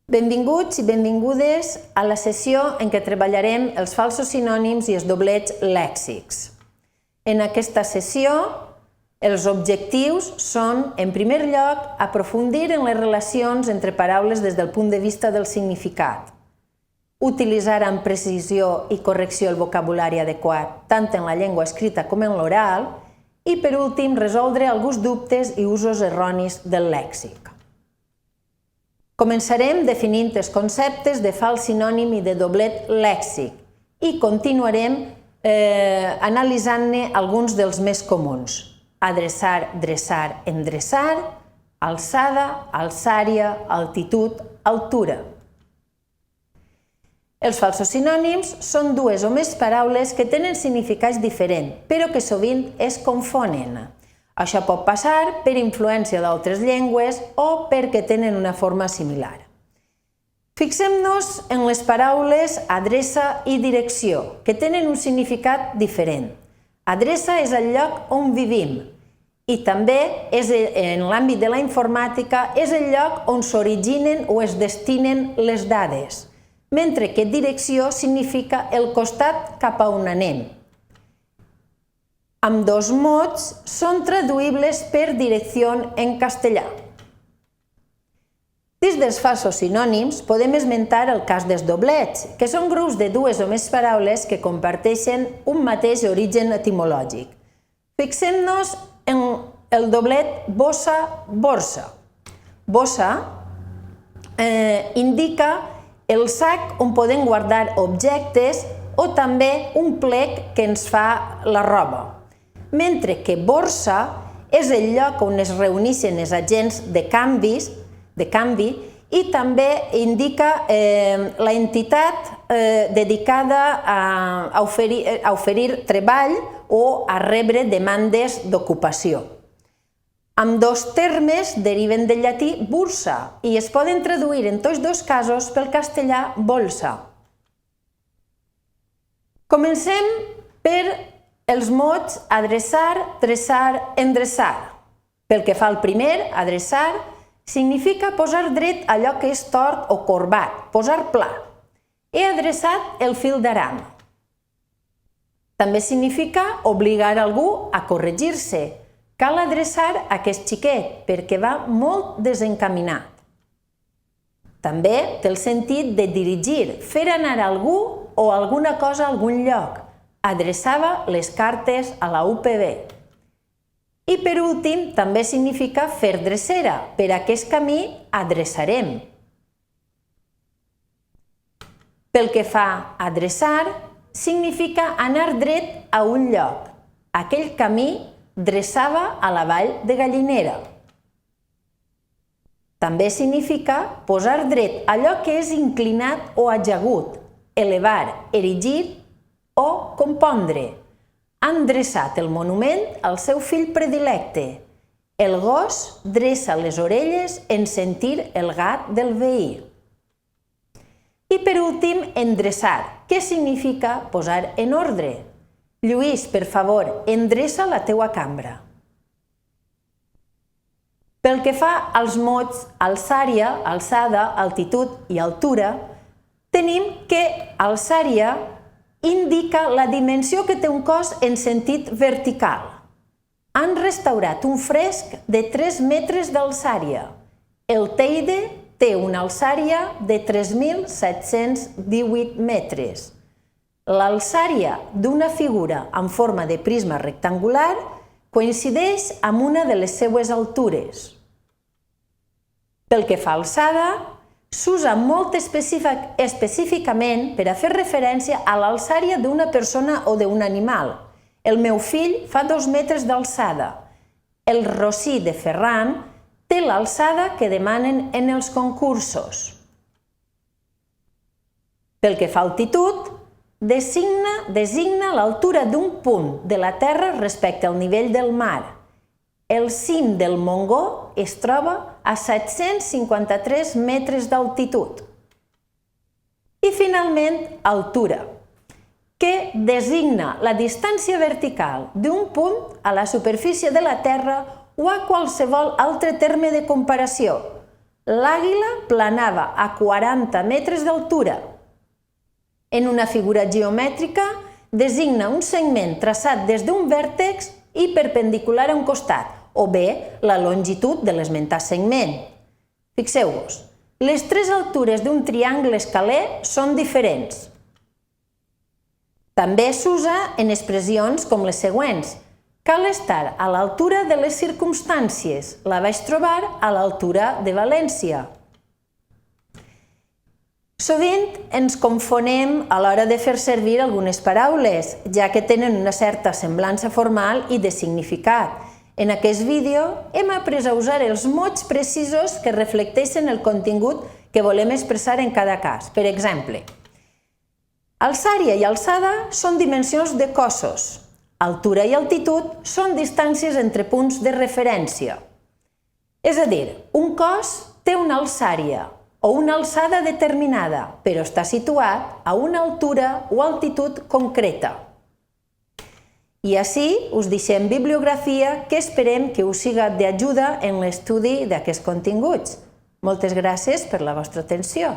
Benvinguts i benvingudes a la sessió en què treballarem els falsos sinònims i els doblets lèxics. En aquesta sessió, els objectius són, en primer lloc, aprofundir en les relacions entre paraules des del punt de vista del significat, utilitzar amb precisió i correcció el vocabulari adequat, tant en la llengua escrita com en l'oral, i, per últim, resoldre alguns dubtes i usos erronis del lèxic. Començarem definint els conceptes de fals sinònim i de doblet lèxic i continuarem analitzant-ne alguns dels més comuns: adreçar, dreçar, endreçar, alçada, alçària, altitud, altura. Els falsos sinònims són dues o més paraules que tenen significats diferents, però que sovint es confonen. Això pot passar per influència d'altres llengües o perquè tenen una forma similar. Fixem-nos en les paraules adreça i direcció, que tenen un significat diferent. Adreça és el lloc on vivim i també en l'àmbit de la informàtica és el lloc on s'originen o es destinen les dades, mentre que direcció significa el costat cap a on anem. Ambdós mots són traduïbles per direcció en castellà. Dins dels falsos sinònims podem esmentar el cas dels doblets, que són grups de dues o més paraules que comparteixen un mateix origen etimològic. Fixem-nos en el doblet bossa-borsa. Bossa indica el sac on podem guardar objectes o també un plec que ens fa la roba, mentre que borsa és el lloc on es reuneixen els agents de canvi i també indica l'entitat dedicada a oferir treball o a rebre demandes d'ocupació. Ambdós termes deriven del llatí bursa i es poden traduir en tots dos casos pel castellà bolsa. Comencem per els mots adreçar, dreçar, endreçar. Pel que fa al primer, adreçar, significa posar dret allò que és tort o corbat, posar pla. He adreçat el fil d'aram. També significa obligar algú a corregir-se. Cal adreçar aquest xiquet perquè va molt desencaminat. També té el sentit de dirigir, fer anar algú o alguna cosa a algun lloc. Adreçava les cartes a la UPB. I per últim, també significa fer drecera. Per aquest camí adreçarem. Pel que fa a adreçar, significa anar dret a un lloc. Aquell camí dreçava a la vall de Gallinera. També significa posar dret allò que és inclinat o ajagut, elevar, erigir o compondre. Han dreçat el monument al seu fill predilecte. El gos dreça les orelles en sentir el gat del veí. I per últim, endreçar, que significa posar en ordre. Lluís, per favor, endreça la teua cambra. Pel que fa als mots alçària, alçada, altitud i altura, tenim que alçària indica la dimensió que té un cos en sentit vertical. Han restaurat un fresc de 3 metres d'alçària. El Teide té una alçària de 3.718 metres. L'alçària d'una figura en forma de prisma rectangular coincideix amb una de les seues altures. Pel que fa a alçada, s'usa molt específicament per a fer referència a l'alçària d'una persona o d'un animal. El meu fill fa 2 metres d'alçada. El rossí de Ferran té l'alçada que demanen en els concursos. Pel que fa a altitud, designa l'altura d'un punt de la Terra respecte al nivell del mar. El cim del Montgó es troba a 753 metres d'altitud. I finalment, altura, que designa la distància vertical d'un punt a la superfície de la Terra o a qualsevol altre terme de comparació. l'àguila planava a 40 metres d'altura. En una figura geomètrica, designa un segment traçat des d'un vèrtex i perpendicular a un costat, o bé la longitud de l'esmentat segment. Fixeu-vos, les tres altures d'un triangle escaler són diferents. També s'usa en expressions com les següents. Cal estar a l'altura de les circumstàncies. La vaig trobar a l'altura de València. Sovint ens confonem a l'hora de fer servir algunes paraules, ja que tenen una certa semblança formal i de significat. En aquest vídeo hem après a usar els mots precisos que reflecteixen el contingut que volem expressar en cada cas. Per exemple, alçària i alçada són dimensions de cossos. Altura i altitud són distàncies entre punts de referència. És a dir, un cos té una alçària o una alçada determinada, però està situat a una altura o altitud concreta. I així us deixem bibliografia que esperem que us siga d'ajuda en l'estudi d'aquests continguts. Moltes gràcies per la vostra atenció.